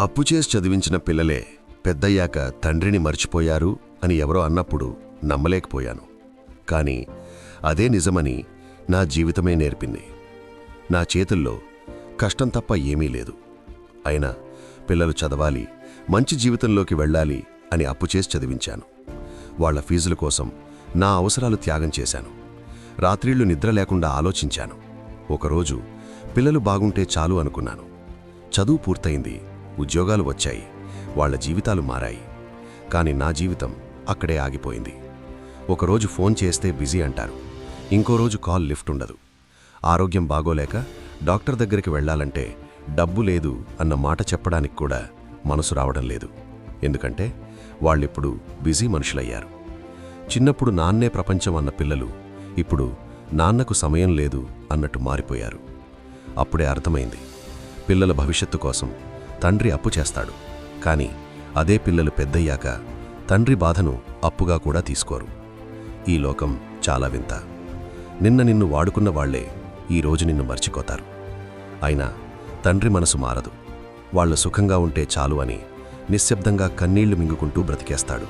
అప్పు చేసి చదివించిన పిల్లలే పెద్దయ్యాక తండ్రిని మర్చిపోయారు అని ఎవరో అన్నప్పుడు నమ్మలేకపోయాను. కానీ అదే నిజమని నా జీవితమే నేర్పింది. నా చేతుల్లో కష్టం తప్ప ఏమీ లేదు. అయినా పిల్లలు చదవాలి, మంచి జీవితంలోకి వెళ్ళాలి అని అప్పు చేసి చదివించాను. వాళ్ల ఫీజుల కోసం నా అవసరాలు త్యాగం చేశాను. రాత్రిళ్లు నిద్ర లేకుండా ఆలోచించాను. ఒకరోజు పిల్లలు బాగుంటే చాలు అనుకున్నాను. చదువు పూర్తయింది, ఉద్యోగాలు వచ్చాయి, వాళ్ల జీవితాలు మారాయి. కానీ నా జీవితం అక్కడే ఆగిపోయింది. ఒకరోజు ఫోన్ చేస్తే బిజీ అంటారు, ఇంకో రోజు కాల్ లిఫ్ట్ ఉండదు. ఆరోగ్యం బాగోలేక డాక్టర్ దగ్గరికి వెళ్లాలంటే డబ్బు లేదు అన్న మాట చెప్పడానికి కూడా మనసు రావడం లేదు. ఎందుకంటే వాళ్ళిప్పుడు బిజీ మనుషులయ్యారు. చిన్నప్పుడు నాన్నే ప్రపంచం అన్న పిల్లలు ఇప్పుడు నాన్నకు సమయం లేదు అన్నట్టు మారిపోయారు. అప్పుడే అర్థమైంది, పిల్లల భవిష్యత్తు కోసం తండ్రి అప్పు చేస్తాడు, కానీ అదే పిల్లలు పెద్దయ్యాక తండ్రి బాధను అప్పుగా కూడా తీసుకోరు. ఈ లోకం చాలా వింత. నిన్న నిన్ను వాడుకున్న వాళ్లే ఈరోజు నిన్ను మర్చిపోతారు. అయినా తండ్రి మనసు మారదు. వాళ్లు సుఖంగా ఉంటే చాలు అని నిశ్శబ్దంగా కన్నీళ్లు మింగుకుంటూ బ్రతికేస్తాడు.